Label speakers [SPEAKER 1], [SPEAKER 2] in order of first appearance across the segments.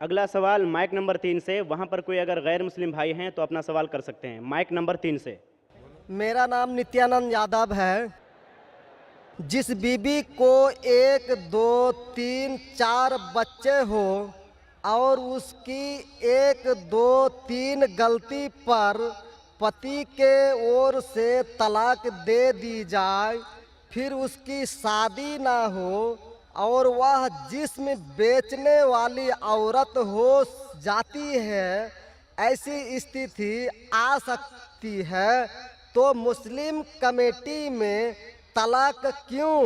[SPEAKER 1] अगला सवाल mic number 3 से। वहां पर कोई अगर गैर मुस्लिम भाई हैं तो अपना सवाल कर सकते हैं। माइक नंबर 3 से।
[SPEAKER 2] मेरा नाम नित्यानंद यादव है। जिस बीबी को 1 2 3 4 बच्चे हो और उसकी 1 2 3 गलती पर पति के ओर से तलाक दे दी जाए, फिर उसकी शादी ना हो और वह जिस्म बेचने वाली औरत हो जाती है, ऐसी स्थिति आ सकती है, तो मुस्लिम कमेटी में तलाक क्यों,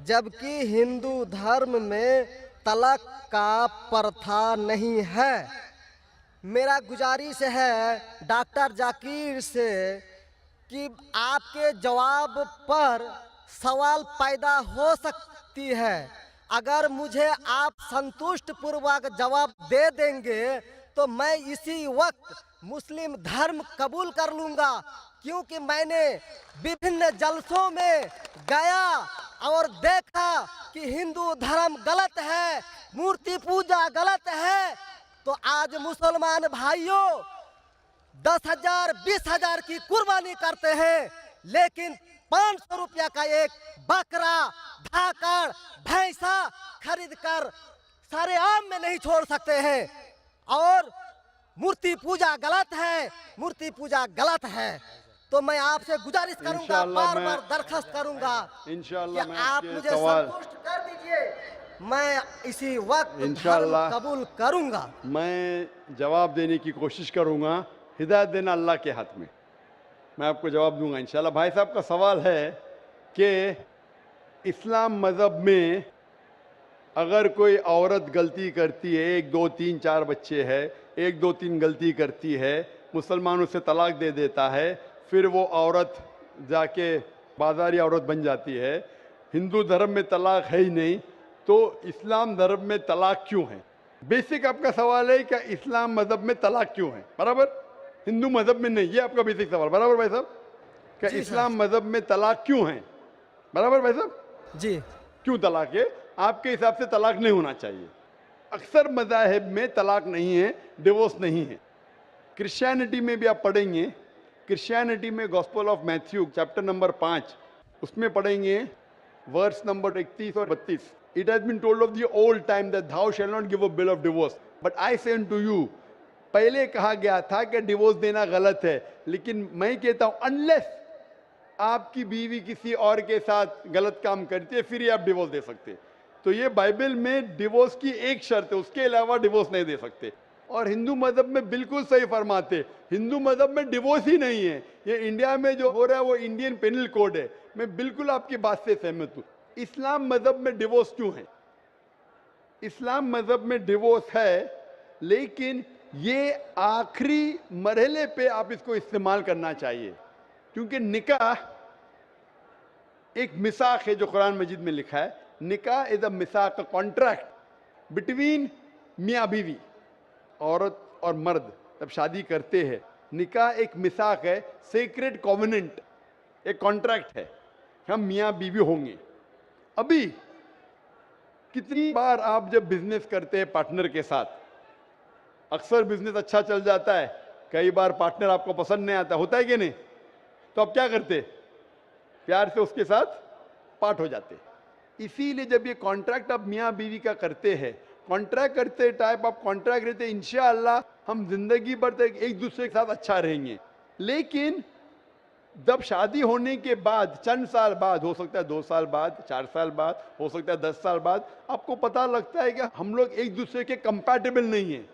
[SPEAKER 2] जबकि हिंदू धर्म में तलाक का प्रथा नहीं है। मेरा गुजारिश है डॉक्टर जाकिर से कि आपके जवाब पर सवाल पैदा हो सकती है। अगर मुझे आप संतुष्ट पूर्वक जवाब दे देंगे तो मैं इसी वक्त मुस्लिम धर्म कबूल कर लूँगा, क्योंकि मैंने विभिन्न जलसों में गया और देखा कि हिंदू धर्म गलत है, मूर्ति पूजा गलत है। तो आज मुसलमान भाइयों 10,000 20,000 की कुर्बानी करते हैं, लेकिन 500 रुपया का एक बकरा, धाकड़, भैंसा खरीद कर सारे आम में नहीं छोड़ सकते हैं। और मूर्ति पूजा गलत है, मूर्ति पूजा गलत है। तो मैं आपसे गुजारिश करूंगा, बार बार दरखास्त करूंगा कि आप मुझे संतुष्ट कर दीजिए, मैं इसी वक्त धर्म कबूल करूंगा।
[SPEAKER 3] मैं जवाब देने की कोशिश करूंगा। हिदायत देना अल्लाह के हाथ में, मैं आपको जवाब दूंगा इंशाल्लाह। भाई साहब का सवाल है कि इस्लाम मज़हब में अगर कोई औरत गलती करती है, 1 2 3 4 बच्चे हैं, 1 2 3 गलती करती है, मुसलमान उसे तलाक दे देता है, फिर वो औरत जाके बाजारी औरत बन जाती है। हिंदू धर्म में तलाक है ही नहीं, तो इस्लाम धर्म में तलाक क्यों है? बेसिक आपका सवाल है कि इस्लाम मज़हब में तलाक क्यों है, बराबर, हिंदू मज़हब में नहीं, ये आपका बेसिक सवाल, बराबर भाई साहब? क्या इस्लाम मज़हब में तलाक क्यों है, बराबर भाई साहब?
[SPEAKER 2] जी।
[SPEAKER 3] क्यों तलाक है? आपके हिसाब से तलाक नहीं होना चाहिए। अक्सर मज़ाहिब में तलाक नहीं है, डिवोर्स नहीं है। क्रिश्चियनिटी में भी आप पढ़ेंगे, क्रिश्चियनिटी में gospel of Matthew chapter number 5 उसमें पढ़ेंगे वर्स नंबर 31 और 32। It has been told of the old time that thou shall not give a bill of divorce, but I say unto you, पहले कहा गया था कि डिवोर्स देना गलत है, लेकिन मैं कहता हूं अनलेस आपकी बीवी किसी और के साथ गलत काम करती है फिर ही आप डिवोर्स दे सकते। तो ये बाइबल में डिवोर्स की एक शर्त है, उसके अलावा डिवोर्स नहीं दे सकते। और हिंदू मज़हब में बिल्कुल सही फरमाते, हिंदू मज़हब में डिवोर्स ही नहीं है। ये इंडिया में जो हो रहा है वो इंडियन पेनल कोड है। मैं बिल्कुल आपकी बात से सहमत हूँ। इस्लाम मज़हब में डिवोर्स क्यों है? इस्लाम मज़हब में डिवोर्स है, लेकिन ये आखिरी मरहले पे आप इसको इस्तेमाल करना चाहिए, क्योंकि निकाह एक मिसाक है जो कुरान मजीद में लिखा है। निकाह इज अ मिसाक, अ कॉन्ट्रैक्ट बिटवीन मियाँ बीवी, औरत और मर्द जब शादी करते हैं। निकाह एक मिसाक है, सेक्रेड कॉवेनेंट, एक कॉन्ट्रैक्ट है, हम मियाँ बीवी होंगे। अभी कितनी बार आप जब बिजनेस करते हैं पार्टनर के साथ, अक्सर बिजनेस अच्छा चल जाता है, कई बार पार्टनर आपको पसंद नहीं आता, होता है कि नहीं? तो आप क्या करते? प्यार से उसके साथ पार्ट हो जाते। इसीलिए जब ये कॉन्ट्रैक्ट आप मियाँ बीवी का करते हैं, कॉन्ट्रैक्ट करते टाइप आप कॉन्ट्रैक्ट रहते, इंशाअल्लाह हम जिंदगी भर तक एक दूसरे के साथ अच्छा रहेंगे। लेकिन जब शादी होने के बाद चंद साल बाद, हो सकता है 2 साल बाद, 4 साल बाद, हो सकता है 10 साल बाद, आपको पता लगता है कि हम लोग एक दूसरे के कंपैटिबल नहीं है।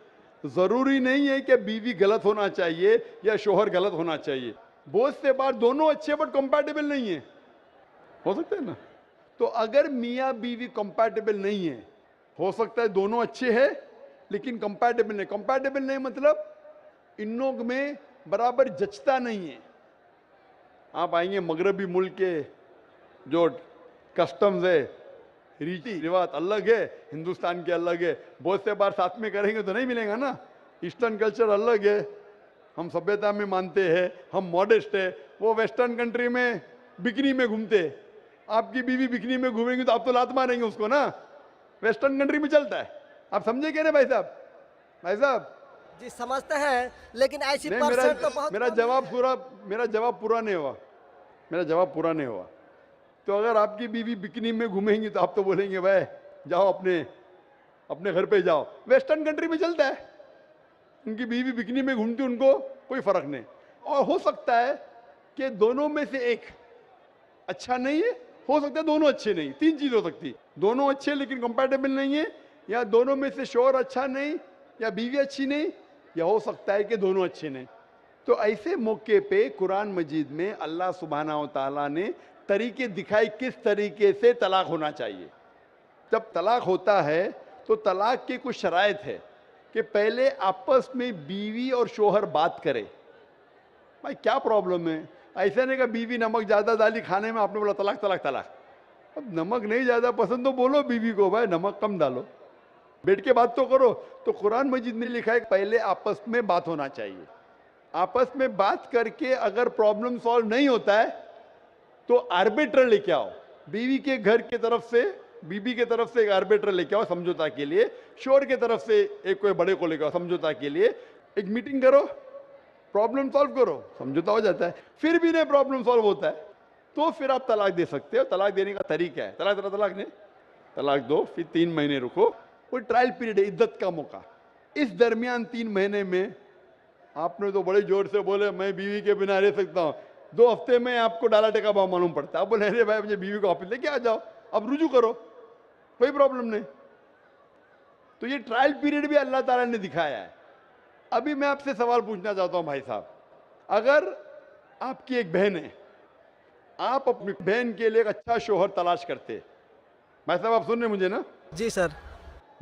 [SPEAKER 3] जरूरी नहीं है कि बीवी गलत होना चाहिए या शोहर गलत होना चाहिए, बहुत से बार दोनों अच्छे बट कंपैटिबल नहीं है, हो सकता है ना? तो अगर मियाँ बीवी कंपैटिबल नहीं है, हो सकता है दोनों अच्छे हैं लेकिन कंपैटिबल नहीं। कंपैटिबल नहीं मतलब इन लोग में बराबर जचता नहीं है। आप आएंगे मगरबी मुल्क के जो कस्टम्स है, रीति रिवाज अलग है, हिंदुस्तान के अलग है, बहुत से बार साथ में करेंगे तो नहीं मिलेगा ना। ईस्टर्न कल्चर अलग है, हम सभ्यता में मानते हैं, हम मॉडेस्ट है। वो वेस्टर्न कंट्री में बिकनी में घूमते, आपकी बीवी बिकनी में घूमेंगी तो आप तो लात मारेंगे उसको ना, वेस्टर्न कंट्री में चलता है। आप समझे क्या ना भाई साहब? भाई साहब
[SPEAKER 2] जी समझते हैं, लेकिन ऐसी
[SPEAKER 3] नहीं,
[SPEAKER 2] परसेंट तो बहुत
[SPEAKER 3] मेरा
[SPEAKER 2] कम
[SPEAKER 3] जवाब
[SPEAKER 2] है।
[SPEAKER 3] पूरा मेरा जवाब पूरा नहीं हुआ। मेरा जवाब पूरा नहीं हुआ। तो अगर आपकी बीवी बिकनी में घूमेंगी तो आप तो बोलेंगे भाई जाओ अपने अपने घर पे जाओ। वेस्टर्न कंट्री में चलता है, उनकी बीवी बिकनी में घूमती, उनको कोई फर्क नहीं। और हो सकता है कि दोनों में से एक अच्छा नहीं है, हो सकता है दोनों अच्छे नहीं, तीन चीज हो सकती है। दोनों अच्छे लेकिन कंपैटिबल नहीं है, या दोनों में से शोहर अच्छा नहीं, या बीवी अच्छी नहीं, या हो सकता है कि दोनों अच्छे नहीं। तो ऐसे मौके पे कुरान मजीद में अल्लाह सुब्हाना व तआला ने तरीके दिखाए किस तरीके से तलाक होना चाहिए। जब तलाक होता है तो तलाक की कुछ शराइत है कि पहले आपस में बीवी और शोहर बात करे। भाई क्या प्रॉब्लम है, ऐसा नहीं कि बीवी नमक ज़्यादा डाली खाने में, आपने बोला तलाक तलाक तलाक। अब नमक नहीं ज़्यादा पसंद तो बोलो बीवी को भाई नमक कम डालो, बैठ के बात तो करो। तो कुरान मजीद में लिखा है पहले आपस में बात होना चाहिए। आपस में बात करके अगर प्रॉब्लम सॉल्व नहीं होता है तो आर्बिट्रर लेके आओ। बीवी के घर की तरफ से, बीबी के तरफ से एक आर्बिट्रर लेके आओ समझौता के लिए, शोहर के तरफ से एक कोई बड़े को लेके आओ समझौता के लिए। एक मीटिंग करो, प्रॉब्लम सॉल्व करो, समझौता हो जाता है। फिर भी नहीं प्रॉब्लम सॉल्व होता है तो फिर आप तलाक दे सकते हो। तलाक देने का तरीका है, तलाक नहीं, तलाक दो, फिर 3 महीने रुको, कोई ट्रायल पीरियड है, इद्दत का मौका। इस दरमियान 3 महीने में आपने तो बड़े जोर से बोले मैं बीवी के बिना रह सकता हूँ, 2 हफ्ते में आपको डाला टेका भाव मालूम पड़ता है। आप बोले अरे भाई मुझे बीवी को वापस लेके आ जाओ, अब रुजू करो, कोई प्रॉब्लम नहीं। तो ये ट्रायल पीरियड भी अल्लाह ताला ने दिखाया है। अभी मैं आपसे सवाल पूछना चाहता हूं भाई साहब, अगर आपकी एक बहन है, आप अपनी बहन के लिए एक अच्छा शोहर तलाश करते, भाई साहब आप सुन रहे मुझे ना?
[SPEAKER 2] जी सर।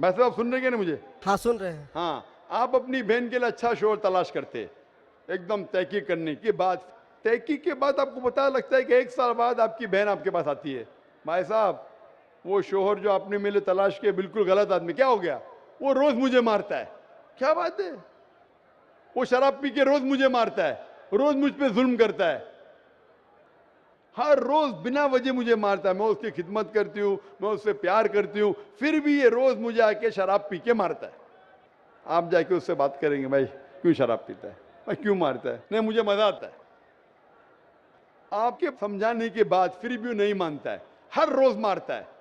[SPEAKER 3] भाई साहब आप सुन रहे क्या ना मुझे?
[SPEAKER 2] हाँ सुन रहे हैं।
[SPEAKER 3] हाँ, आप अपनी बहन के लिए अच्छा शोहर तलाश करते, एकदम तहकीक करने के बाद, तहकीक के बाद आपको पता लगता है कि 1 साल बाद आपकी बहन आपके पास आती है, भाई साहब वो शोहर जो आपने मेरे लिए तलाश किया बिल्कुल गलत आदमी, क्या हो गया? वो रोज मुझे मारता है। क्या बात है? वो शराब पी के रोज मुझे मारता है, रोज मुझ पे जुल्म करता है, हर रोज बिना वजह मुझे मारता है। मैं उसकी खिदमत करती हूँ, मैं उससे प्यार करती हूँ, फिर भी ये रोज मुझे आके शराब पी के मारता है। आप जाके उससे बात करेंगे भाई क्यों शराब पीता है, भाई क्यों मारता है? नहीं मुझे मजा आता है। आपके समझाने के बाद फिर भी वो नहीं मानता है, हर रोज मारता है।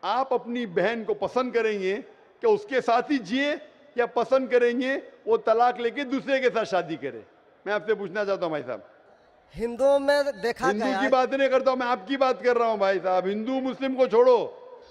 [SPEAKER 3] आप अपनी बहन को पसंद करेंगे कि उसके साथ ही जिए, या पसंद करेंगे वो तलाक लेके दूसरे के साथ शादी करे? मैं आपसे पूछना चाहता हूं भाई साहब।
[SPEAKER 2] हिंदुओं में देखा
[SPEAKER 3] हिंदू
[SPEAKER 2] गया
[SPEAKER 3] की
[SPEAKER 2] है।
[SPEAKER 3] बात नहीं करता हूं मैं, आपकी बात कर रहा हूं भाई साहब। हिंदू मुस्लिम को छोड़ो,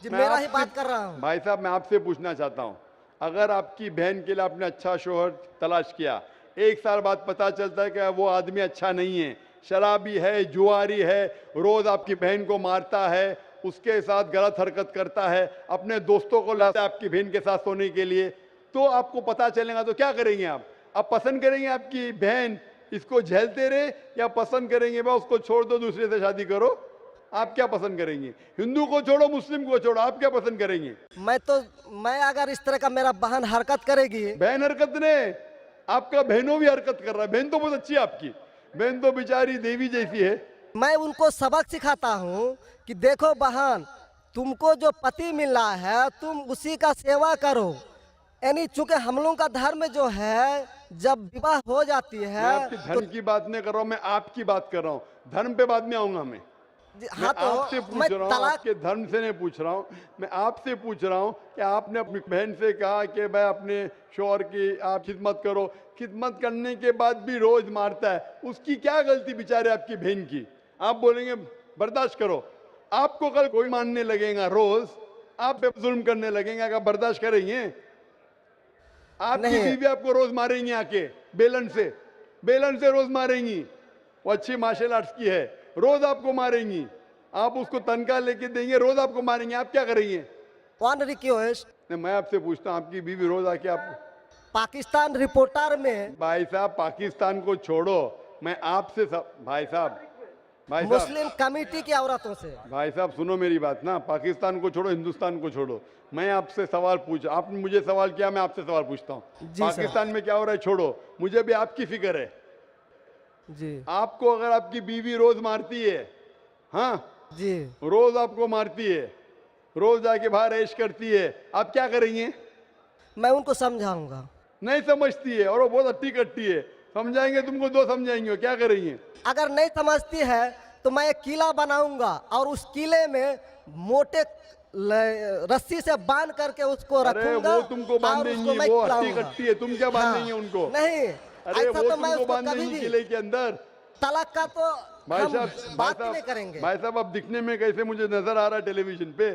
[SPEAKER 2] जी
[SPEAKER 3] मैं
[SPEAKER 2] मेरा ही
[SPEAKER 3] आपसे-
[SPEAKER 2] बात कर रहा हूँ।
[SPEAKER 3] भाई साहब मैं आपसे पूछना चाहता हूं, अगर आपकी बहन के लिए आपने अच्छा शोहर तलाश किया, 1 साल बाद पता चलता है कि वो आदमी अच्छा नहीं है, शराबी है, जुआरी है, रोज आपकी बहन को मारता है, उसके साथ गलत हरकत करता है, अपने दोस्तों को लाता है आपकी बहन के साथ सोने के लिए, तो आपको पता चलेगा तो क्या करेंगे आप पसंद करेंगे आपकी बहन इसको झेलते रहे, या पसंद करेंगे भाई उसको छोड़ दो दूसरे से शादी करो? आप क्या पसंद करेंगे? हिंदू को छोड़ो मुस्लिम को छोड़ो, आप क्या पसंद करेंगे?
[SPEAKER 2] मैं अगर इस तरह का मेरा बहन हरकत करेगी,
[SPEAKER 3] बहन हरकत ने, आपका बहनों भी हरकत कर रहा है। बहन तो बहुत अच्छी है आपकी, बहन तो बेचारी देवी जैसी है।
[SPEAKER 2] मैं उनको सबक सिखाता हूँ कि देखो बहन, तुमको जो पति मिल रहा है तुम उसी का सेवा करो। यानी चूंकि हम लोगों का धर्म जो है, जब विवाह हो जाती
[SPEAKER 3] मैं
[SPEAKER 2] है
[SPEAKER 3] आपकी धर्म की बात नहीं कर रहा हूं, मैं आपकी बात कर रहा हूं। धर्म पे बाद में आऊंगा मैं।
[SPEAKER 2] हाँ
[SPEAKER 3] मैं आपसे
[SPEAKER 2] तो मैं
[SPEAKER 3] पूछ रहा हूँ,
[SPEAKER 2] तलाक
[SPEAKER 3] आपके धर्म से नहीं पूछ रहा हूँ, मैं आपसे पूछ रहा हूँ कि आपने अपनी बहन से कहा कि भाई अपने शोहर की आप खिदमत करो, खिदमत करने के बाद भी रोज मारता है, उसकी क्या गलती बेचारे आपकी बहन की? आप बोलेंगे बर्दाश्त करो, आपको कल कोई मानने लगेगा, रोज आप पे जुल्म करने लगेगा, क्या बर्दाश्त करेंगे? आपकी
[SPEAKER 2] नहीं।
[SPEAKER 3] बीवी आपको रोज मारेंगी आके बेलन से रोज मारेंगी। वो अच्छी मार्शल आर्ट्स की है, रोज आपको मारेंगी, आप उसको तनख्वाह लेके देंगे, रोज आपको मारेंगे, आप क्या करेंगे?
[SPEAKER 2] वन रिक्वेस्ट,
[SPEAKER 3] नहीं मैं आपसे पूछता हूँ, आपकी बीवी रोज आके आप,
[SPEAKER 2] पाकिस्तान रिपोर्टर में
[SPEAKER 3] भाई साहब पाकिस्तान को छोड़ो, मैं आपसे भाई साहब
[SPEAKER 2] मुस्लिम कमेटी की औरतों से,
[SPEAKER 3] भाई साहब सुनो मेरी बात ना, पाकिस्तान को छोड़ो, हिंदुस्तान को छोड़ो, मैं आपसे सवाल पूछ, आपने मुझे सवाल किया, मैं आपसे सवाल पूछता हूँ।
[SPEAKER 2] जी सर।
[SPEAKER 3] पाकिस्तान में क्या हो रहा है छोड़ो, मुझे भी आपकी फिक्र है।
[SPEAKER 2] जी
[SPEAKER 3] आपको अगर आपकी बीवी रोज मारती है, हाँ
[SPEAKER 2] जी,
[SPEAKER 3] रोज आपको मारती है, रोज जाके बाहर ऐश करती है, आप क्या करेंगे?
[SPEAKER 2] मैं उनको समझाऊंगा।
[SPEAKER 3] नहीं समझती है और वो बहुत अट्टी कट्टी है। समझाएंगे तुमको, दो समझाएंगे, क्या करेंगे?
[SPEAKER 2] अगर नहीं समझती है तो मैं एक किला बनाऊंगा और उस किले में मोटे रस्सी से बांध करके उसको
[SPEAKER 3] अरे
[SPEAKER 2] रखूंगा
[SPEAKER 3] वो तुमको
[SPEAKER 2] और
[SPEAKER 3] बांधेंगी,
[SPEAKER 2] उसको मैं
[SPEAKER 3] वो अट्टी
[SPEAKER 2] खिलाऊंगा।
[SPEAKER 3] कट्टी है, तुम क्या बांधेंगे
[SPEAKER 2] हाँ,
[SPEAKER 3] उनको?
[SPEAKER 2] नहीं,
[SPEAKER 3] अरे
[SPEAKER 2] ऐसा
[SPEAKER 3] वो
[SPEAKER 2] तो मैं
[SPEAKER 3] तुमको
[SPEAKER 2] उसको कभी
[SPEAKER 3] बांधेंगी
[SPEAKER 2] भी
[SPEAKER 3] किले के अंदर।
[SPEAKER 2] तलाक का तो
[SPEAKER 3] भाई
[SPEAKER 2] हम
[SPEAKER 3] साहब,
[SPEAKER 2] बात ही नहीं करेंगे।
[SPEAKER 3] भाई साहब, अब दिखने में कैसे मुझे नजर आ रहा है टेलीविजन पे?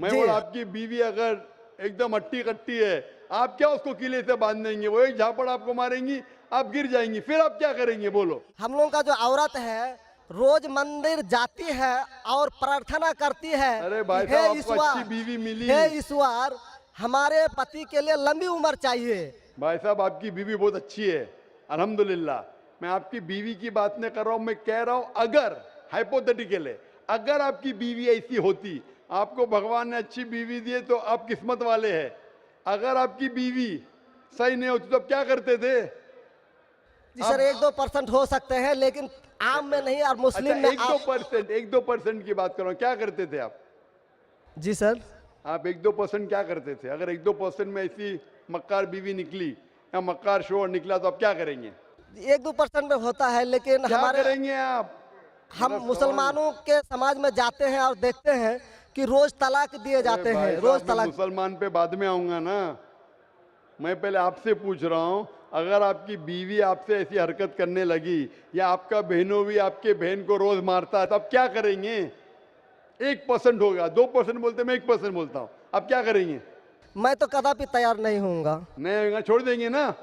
[SPEAKER 3] मैं
[SPEAKER 2] जी।
[SPEAKER 3] बोला आपकी बीवी अगर एकदम अट्टी कट्टी है, आप क्या उसको किले से बांध देंगे? वो एक झापड़ आपको मारेंगी, आप गिर जाएंगी, फिर आप क्या करेंगे बोलो?
[SPEAKER 2] हम लोगों का जो औरत है रोज मंदिर जाती है और प्रार्थना करती है।
[SPEAKER 3] अरे भाई
[SPEAKER 2] कि
[SPEAKER 3] साहब,
[SPEAKER 2] हे
[SPEAKER 3] आपको
[SPEAKER 2] ईश्वर,
[SPEAKER 3] अच्छी बीवी मिली।
[SPEAKER 2] हे ईश्वर, हमारे पति के लिए लंबी उम्र चाहिए।
[SPEAKER 3] भाई साहब, आपकी बीवी बहुत अच्छी है, अल्हम्दुलिल्लाह। मैं आपकी बीवी की बात नहीं कर रहा हूं, मैं कह रहा हूं अगर हाइपोथेटिकल है, अगर आपकी बीवी ऐसी होती, आपको भगवान ने अच्छी बीवी दी है तो आप किस्मत वाले हैं। अगर आपकी बीवी सही नहीं होती तो आप क्या करते थे?
[SPEAKER 2] जी सर, 1-2% हो सकते हैं लेकिन आम में नहीं। और मुस्लिम
[SPEAKER 3] अच्छा,
[SPEAKER 2] में
[SPEAKER 3] 1-2% की बात कर रहा हूं, क्या करते थे आप?
[SPEAKER 2] जी सर,
[SPEAKER 3] आप 1-2% क्या करते थे? अगर 1-2% में ऐसी मक्कार बीवी निकली या मक्कार शोहर निकला तो आप क्या करेंगे?
[SPEAKER 2] 1-2% में होता है लेकिन
[SPEAKER 3] क्या
[SPEAKER 2] हमारे
[SPEAKER 3] करेंगे आप?
[SPEAKER 2] हम मुसलमानों के समाज में जाते हैं और देखते हैं कि रोज तलाक दिए जाते
[SPEAKER 3] अरे भाई
[SPEAKER 2] हैं, रोज
[SPEAKER 3] साहब, मैं
[SPEAKER 2] तलाक।
[SPEAKER 3] मुसलमान पे बाद में आऊंगा ना। मैं पहले आपसे पूछ रहा हूं, अगर आपकी बीवी आपसे ऐसी हरकत करने लगी या आपका बहनों भी आपके बहन को रोज मारता है तो आप क्या करेंगे? 1% होगा, 2% बोलते, मैं 1% बोलता हूं, आप क्या करेंगे?
[SPEAKER 2] मैं तो कदापि तैयार नहीं होऊंगा,
[SPEAKER 3] नहीं होगा, छोड़ देंगे ना?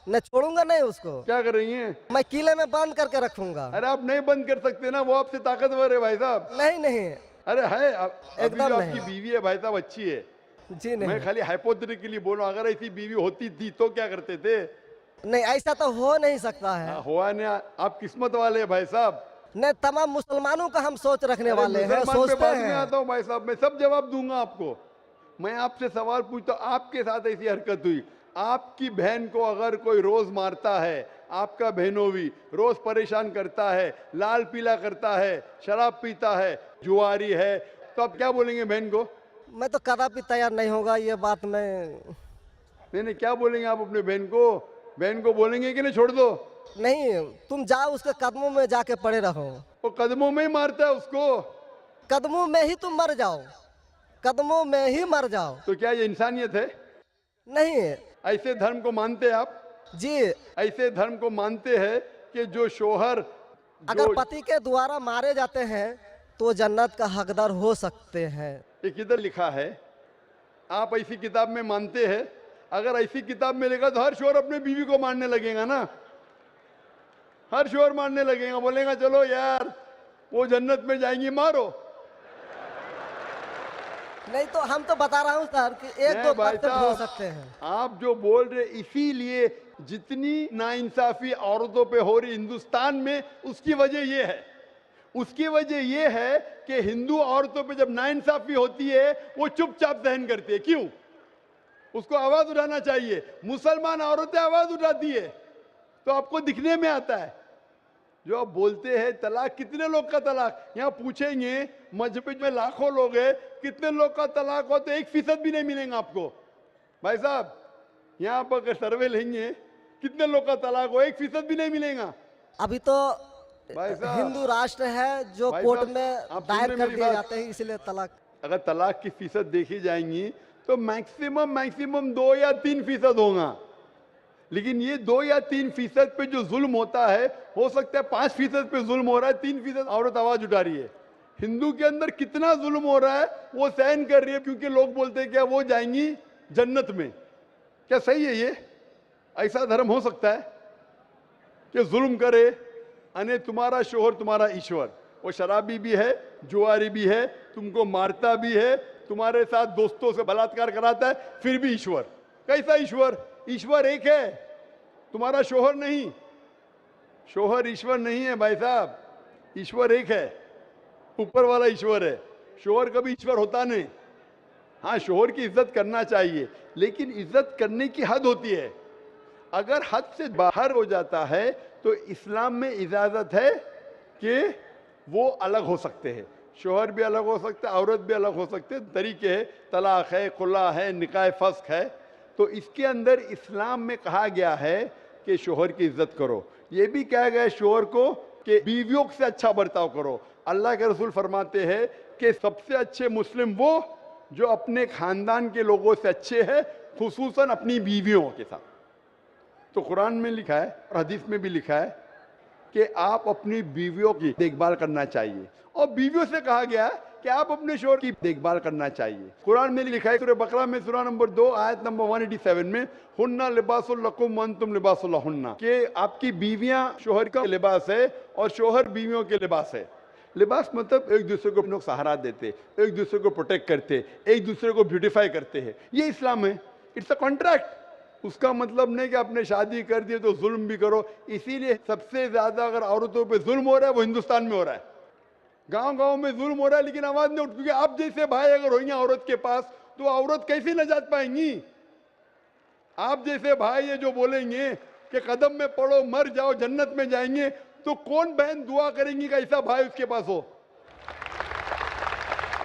[SPEAKER 2] मैं छोड़ूंगा नहीं उसको,
[SPEAKER 3] क्या करेंगे?
[SPEAKER 2] मैं किले में बांध करके रखूंगा।
[SPEAKER 3] अरे आप नहीं बंद कर सकते ना, वो आपसे ताकतवर है भाई साहब।
[SPEAKER 2] नहीं नहीं,
[SPEAKER 3] अरे है, अभी
[SPEAKER 2] एकदम
[SPEAKER 3] जो
[SPEAKER 2] नहीं।
[SPEAKER 3] आपकी बीवी है भाई साहब अच्छी है।
[SPEAKER 2] जी
[SPEAKER 3] मैं
[SPEAKER 2] नहीं,
[SPEAKER 3] खाली हाइपोथेटिकली बोल रहा हूं, अगर ऐसी बीवी होती थी तो क्या करते थे?
[SPEAKER 2] नहीं ऐसा तो हो नहीं सकता है।
[SPEAKER 3] हुआ नहीं, आप किस्मत वाले हैं भाई साहब।
[SPEAKER 2] नहीं, तमाम मुसलमानों का हम सोच रखने
[SPEAKER 3] अरे
[SPEAKER 2] वाले हैं,
[SPEAKER 3] मुसलमान पे
[SPEAKER 2] सोचते
[SPEAKER 3] बाद में
[SPEAKER 2] हैं।
[SPEAKER 3] आता हूं भाई साहब, मैं सब जवाब दूंगा आपको। मैं आपसे सवाल पूछता हूं, आपके साथ ऐसी हरकत हुई, आपकी बहन को अगर कोई रोज मारता है, आपका बहनों भी रोज परेशान करता है, लाल पीला करता है, शराब पीता है, जुआरी है, तो आप क्या बोलेंगे बहन को?
[SPEAKER 2] मैं तो कदापि तैयार नहीं होगा, ये बात मैं।
[SPEAKER 3] नहीं नहीं, क्या बोलेंगे आप अपने बहन को? बहन को बोलेंगे कि नहीं छोड़ दो?
[SPEAKER 2] नहीं, तुम जाओ उसके कदमों में जाके पड़े रहो,
[SPEAKER 3] वो कदमों में ही मारता है उसको।
[SPEAKER 2] कदमों में ही तुम मर जाओ, कदमों में ही मर जाओ।
[SPEAKER 3] तो क्या ये इंसानियत है?
[SPEAKER 2] नहीं
[SPEAKER 3] ऐसे धर्म को मानते हैं आप?
[SPEAKER 2] जी,
[SPEAKER 3] ऐसे धर्म को मानते हैं कि जो शोहर
[SPEAKER 2] अगर पति के द्वारा मारे जाते हैं तो जन्नत का हकदार हो सकते हैं।
[SPEAKER 3] ये किधर लिखा है? आप ऐसी किताब में मानते हैं? अगर ऐसी किताब में लिखा तो हर शोहर अपने बीवी को मारने लगेगा ना, हर शोहर मारने लगेगा, बोलेगा चलो यार वो जन्नत में जाएंगी, मारो।
[SPEAKER 2] नहीं तो हम तो बता रहा हूँ सर कि
[SPEAKER 3] नहीं
[SPEAKER 2] 1-2% हो
[SPEAKER 3] साहब,
[SPEAKER 2] सकते हैं।
[SPEAKER 3] आप जो बोल रहे, इसीलिए जितनी नाइंसाफी औरतों पे हो रही हिंदुस्तान में, उसकी वजह ये है, उसकी वजह ये है कि हिंदू औरतों पे जब नाइंसाफी होती है वो चुपचाप सहन करती है। क्यों? उसको आवाज उठाना चाहिए। मुसलमान औरतें आवाज उठाती है तो आपको दिखने में आता है। जो आप बोलते हैं तलाक, कितने लोग का तलाक? यहाँ पूछेंगे मस्जिद में लाखों लोग हैं, कितने लोग का तलाक हो तो 1% भी नहीं मिलेगा आपको। भाई साहब, यहाँ पर अगर सर्वे लेंगे कितने लोग का तलाक हो, 1% भी नहीं मिलेगा।
[SPEAKER 2] अभी तो
[SPEAKER 3] भाई साहब,
[SPEAKER 2] हिंदू राष्ट्र है जो
[SPEAKER 3] भाई
[SPEAKER 2] कोर्ट
[SPEAKER 3] साहब,
[SPEAKER 2] में
[SPEAKER 3] आप सुन
[SPEAKER 2] दायर
[SPEAKER 3] रहे
[SPEAKER 2] कर
[SPEAKER 3] मेरी
[SPEAKER 2] दिए
[SPEAKER 3] बात?
[SPEAKER 2] जाते हैं, इसलिए तलाक।
[SPEAKER 3] अगर तलाक की फीसद देखी जाएंगी तो मैक्सिमम 2 या 3% होगा। लेकिन ये 2 या 3% पे जो जुल्म होता है, हो सकता है 5% पे जुल्म हो रहा है, 3% औरत आवाज उठा रही है। हिंदू के अंदर कितना जुल्म हो रहा है वो सहन कर रही है, क्योंकि लोग बोलते हैं क्या वो जाएंगी जन्नत में। क्या सही है ये? ऐसा धर्म हो सकता है कि जुल्म करे? अने तुम्हारा शोहर तुम्हारा ईश्वर, वो शराबी भी है, जुआरी भी है, तुमको मारता भी है, तुम्हारे साथ दोस्तों से बलात्कार कराता है, फिर भी ईश्वर। कैसा ईश्वर? ईश्वर एक है, तुम्हारा शोहर नहीं। शोहर ईश्वर नहीं है भाई साहब, ईश्वर एक है, ऊपर वाला ईश्वर है। शोहर कभी ईश्वर होता नहीं। हाँ, शोहर की इज्जत करना चाहिए, लेकिन इज्जत करने की हद होती है। अगर हद से बाहर हो जाता है तो इस्लाम में इजाजत है कि वो अलग हो सकते हैं। शोहर भी अलग हो सकता है, औरत भी अलग हो सकते हैं, तरीके है, तलाक है, खुला है, निकाह फस्क है। तो इसके अंदर इस्लाम में कहा गया है कि शोहर की इज्जत करो। ये भी कहा गया है शोहर को कि बीवियों से अच्छा बर्ताव करो। अल्लाह के रसूल फरमाते हैं कि सबसे अच्छे मुस्लिम वो जो अपने खानदान के लोगों से अच्छे हैं, खुसूसन अपनी बीवियों के साथ। तो कुरान में लिखा है और हदीस में भी लिखा है कि आप अपनी बीवियों की देखभाल करना चाहिए, और बीवियों से कहा गया है कि आप अपने शोहर की देखभाल करना चाहिए। कुरान में लिखा है सूरह बकरा में सूरह नंबर 2 आयत नंबर 187 में, हुन्ना लिबासुल लकुम व अंतुम लिबासुल लहुन्ना, कि आपकी बीवियां शोहर का लिबास है और शोहर बीवियों के लिबास है। लिबास मतलब एक दूसरे को अपने सहारा देते, एक दूसरे को प्रोटेक्ट करते, एक दूसरे को ब्यूटीफाई करते हैं। ये इस्लाम है। It's a contract. उसका मतलब नहीं कि आपने शादी कर दी तो जुल्म भी करो। इसीलिए सबसे ज्यादा अगर औरतों पे जुल्म हो रहा है वो हिंदुस्तान में हो रहा है। गांव-गांव में जुल्म हो रहा है लेकिन आवाज नहीं उठ, क्योंकि आप जैसे भाई अगर होंगे औरत के पास तो औरत कैसे नजात पाएंगी। आप जैसे भाई ये जो बोलेंगे कि कदम में पड़ो मर जाओ जन्नत में जाएंगे, तो कौन बहन दुआ करेंगी कि ऐसा भाई उसके पास हो?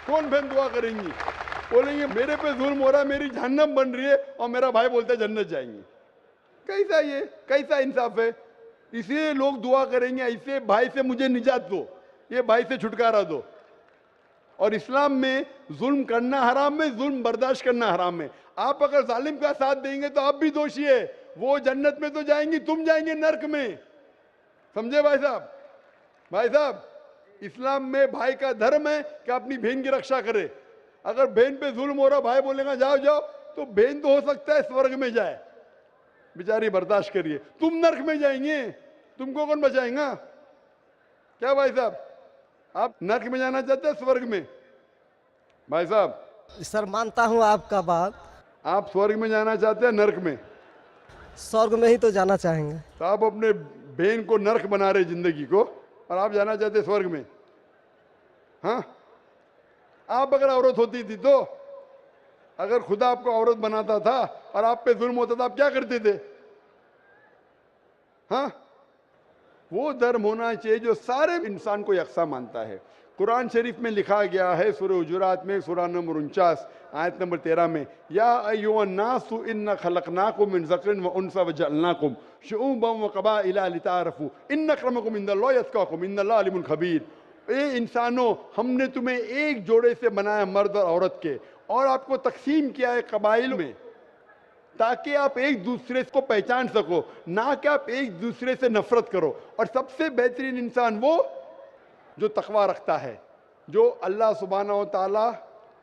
[SPEAKER 3] कौन बहन दुआ करेंगी? बोलेंगे मेरे पे जुल्म हो रहा है, मेरी जहन्नम बन रही है, और मेरा भाई बोलता है जन्नत जाएंगे। कैसा ये, कैसा इंसाफ है? इसलिए लोग दुआ करेंगे ऐसे भाई से मुझे निजात दो, ये भाई से छुटकारा दो। और इस्लाम में जुल्म करना हराम है, जुल्म बर्दाश्त करना हराम है। आप अगर जालिम का साथ देंगे तो आप भी दोषी है। वो जन्नत में तो जाएंगी, तुम जाएंगे नर्क में। समझे भाई साहब? भाई साहब, इस्लाम में भाई का धर्म है कि अपनी बहन की रक्षा करे। अगर बहन पे जुल्म हो रहा, भाई बोलेगा जाओ जाओ, तो बहन तो हो सकता है स्वर्ग में जाए, बेचारी बर्दाश्त करिए। तुम नर्क में जाएंगे, तुमको कौन बचाएगा? क्या भाई साहब, आप नर्क में जाना चाहते हैं स्वर्ग में? भाई साहब,
[SPEAKER 2] सर मानता हूँ आपका बात।
[SPEAKER 3] आप स्वर्ग में जाना चाहते हैं नर्क में?
[SPEAKER 2] स्वर्ग में ही तो जाना चाहेंगे।
[SPEAKER 3] तो आप अपने बहन को नर्क बना रहे जिंदगी को, और आप जाना चाहते हैं स्वर्ग में? हाँ, आप अगर औरत होती थी तो, अगर खुदा आपको औरत बनाता था और आप पे जुल्म होता था, आप क्या करते थे? हाँ, वो धर्म होना चाहिए जो सारे इंसान को यकसा मानता है। कुरान शरीफ में लिखा गया है सूरह हुजुरात में सूरह नंबर 49 आयत नंबर 13 में, या अय्युहन्नासु इन्ना खलकनाकुम मिन ज़करिन व उन्सा व जअलनाकुम शुऊबन व क़बाइला लिताअरफू इन्न अक्रमकुम इंदल्लाहि अत्क़ाकुम इन्नल्लाह अलीमुन खबीर। ए इंसानों, हमने तुम्हें एक जोड़े से बनाया, मर्द और औरत के, और आपको तकसीम किया है कबाइल में, ताकि आप एक दूसरे को पहचान सको, ना कि आप एक दूसरे से नफरत करो। और सबसे बेहतरीन इंसान वो जो तकवा रखता है, जो अल्लाह सुब्हानहू व तआला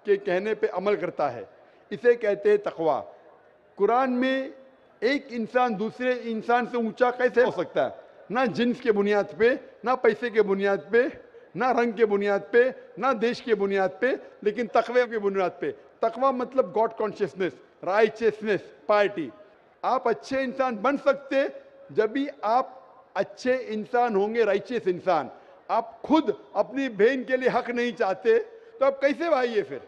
[SPEAKER 3] के कहने पे अमल करता है, इसे कहते हैं तकवा। कुरान में एक इंसान दूसरे इंसान से ऊंचा कैसे हो सकता है? ना जिन्स के बुनियाद पे, ना पैसे के बुनियाद पे, ना रंग के बुनियाद पे, ना देश के बुनियाद पे, लेकिन तकवे के बुनियाद पे। तकवा मतलब गॉड कॉन्शियसनेस, राइचियसनेस, पार्टी। आप अच्छे इंसान बन सकते जब भी आप अच्छे इंसान होंगे, राइचियस इंसान। आप खुद अपनी बहन के लिए हक नहीं चाहते तो आप कैसे भाई है फिर?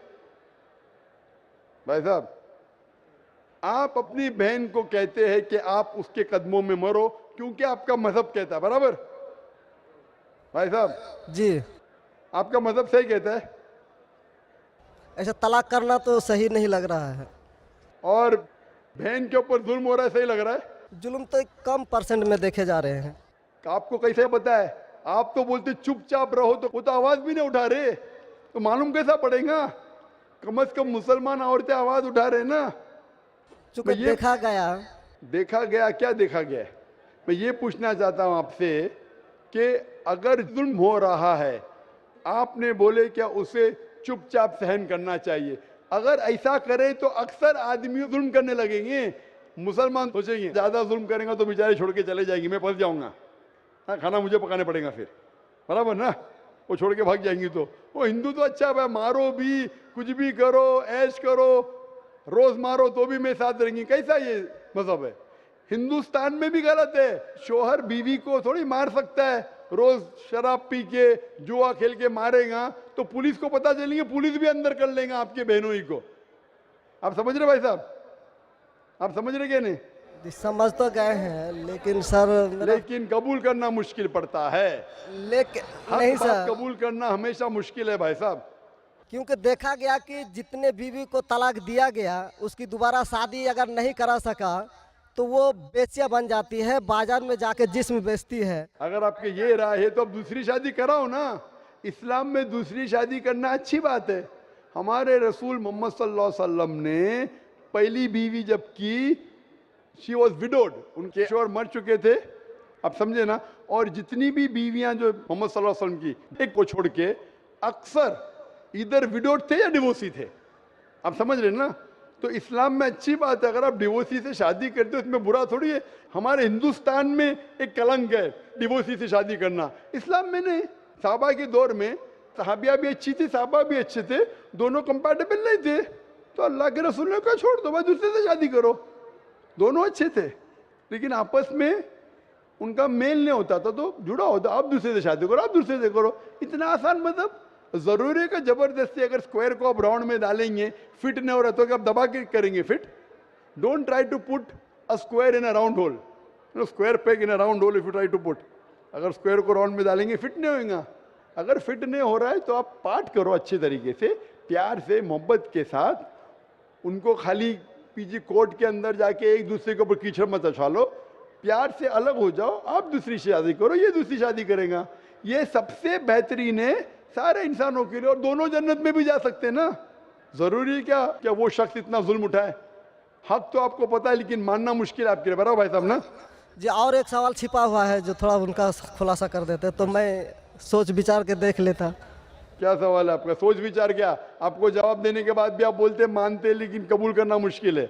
[SPEAKER 3] भाई साहब, आप अपनी बहन को कहते हैं कि आप उसके कदमों में मरो क्योंकि आपका मजहब कहता है, बराबर? भाई साहब
[SPEAKER 2] जी,
[SPEAKER 3] आपका मजहब सही कहता है।
[SPEAKER 2] ऐसा तलाक करना तो सही नहीं लग रहा है।
[SPEAKER 3] और बहन के ऊपर जुल्म हो रहा है, सही लग रहा है?
[SPEAKER 2] जुल्म तो कम परसेंट में देखे जा रहे हैं।
[SPEAKER 3] आपको कैसे पता है? आप तो बोलते चुपचाप रहो, तो वो तो आवाज भी नहीं उठा रहे, तो मालूम कैसा पड़ेगा? कम से कम मुसलमान औरतें आवाज उठा रहे ना।
[SPEAKER 2] चूंकि देखा गया,
[SPEAKER 3] क्या देखा गया? मैं ये पूछना चाहता हूं आपसे कि अगर जुल्म हो रहा है, आपने बोले क्या उसे चुपचाप सहन करना चाहिए? अगर ऐसा करे तो अक्सर आदमी जुल्म करने लगेंगे। मुसलमान सोचेंगे ज्यादा जुल्म करेंगे तो बेचारे छोड़ के चले जाएंगे, मैं फंस जाऊंगा, हाँ, खाना मुझे पकाने पड़ेगा फिर, बराबर ना? वो छोड़ के भाग जाएंगी। तो वो हिंदू तो अच्छा है, मारो भी, कुछ भी करो, ऐश करो, रोज मारो तो भी मैं साथ रहेंगी। कैसा ये मजहब है? हिंदुस्तान में भी गलत है। शोहर बीवी को थोड़ी मार सकता है। रोज शराब पी के जुआ खेल के मारेगा तो पुलिस को पता चलेंगे, पुलिस भी अंदर कर लेगा आपके बहनों ही को। आप समझ रहे भाई साहब? आप समझ रहे क्या? नहीं
[SPEAKER 2] समझ तो गए हैं, लेकिन सर
[SPEAKER 3] लेकिन कबूल करना मुश्किल पड़ता है।
[SPEAKER 2] लेकिन
[SPEAKER 3] हक
[SPEAKER 2] नहीं
[SPEAKER 3] बात
[SPEAKER 2] सर,
[SPEAKER 3] कबूल करना हमेशा मुश्किल है भाई साहब।
[SPEAKER 2] क्योंकि देखा गया कि जितने बीवी को तलाक दिया गया उसकी दोबारा शादी अगर नहीं करा सका तो वो बेचिया बन जाती है, बाजार में जाके जिस्म बेचती है।
[SPEAKER 3] अगर आपके ये राय है तो अब दूसरी शादी कराओ ना। इस्लाम में दूसरी शादी करना अच्छी बात है। हमारे रसूल मोहम्मद सल्लल्लाहु अलैहि वसल्लम ने पहली बीवी जब की, शी वॉज विडोड, उनके शोहर मर चुके थे, आप समझे ना। और जितनी भी बीवियां जो मोहम्मद सल्लल्लाहु अलैहि वसल्लम की, एक को छोड़ के अक्सर इधर विडोड थे या डिवोर्सी थे, आप समझ रहे ना। तो इस्लाम में अच्छी बात है, अगर आप डिवोर्सी से शादी करते हो उसमें बुरा थोड़ी है। हमारे हिंदुस्तान में एक कलंक है डिवोर्सी से शादी करना, इस्लाम में नहीं। साहबा के दौर में सहाबिया भी अच्छी थी, साहबा भी अच्छे थे, दोनों कंपैटिबल नहीं थे, तो अल्लाह के रसूल ने कहा छोड़ दो भाई, दूसरे से शादी करो। दोनों अच्छे थे लेकिन आपस में उनका मेल नहीं होता था, तो जुड़ा होता, आप दूसरे से शादी करो, आप दूसरे से करो। इतना आसान मतलब जरूरी है कि जबरदस्ती अगर स्क्वायर को आप राउंड में डालेंगे, फिट नहीं हो रहा तो क्या आप दबा के करेंगे fit? Don't try to put a square in a round hole, square peg in a round hole if you try to put. अगर स्क्वायर को राउंड में डालेंगे फिट नहीं होगा। अगर फिट नहीं हो रहा है तो आप पार्ट करो अच्छे तरीके से, प्यार से, मोहब्बत के साथ। उनको खाली पीजी कोर्ट के अंदर जाके एक दूसरे के ऊपर कीचड़ मत उछालो, प्यार से अलग हो जाओ, आप दूसरी शादी करो, ये दूसरी शादी करेगा। ये सबसे बेहतरीन है सारे इंसानों के लिए, और दोनों जन्नत में भी जा सकते हैं ना। जरूरी है क्या वो शख्स इतना जुल्म उठाए? हक तो आपको पता है लेकिन मानना मुश्किल है आपके लिए, बराबर भाई साहब ना।
[SPEAKER 2] जी और एक सवाल छिपा हुआ है जो थोड़ा उनका खुलासा कर देते तो मैं सोच विचार के देख लेता।
[SPEAKER 3] क्या सवाल है आपका? सोच विचार क्या? आपको जवाब देने के बाद भी आप बोलते मानते लेकिन कबूल करना मुश्किल है।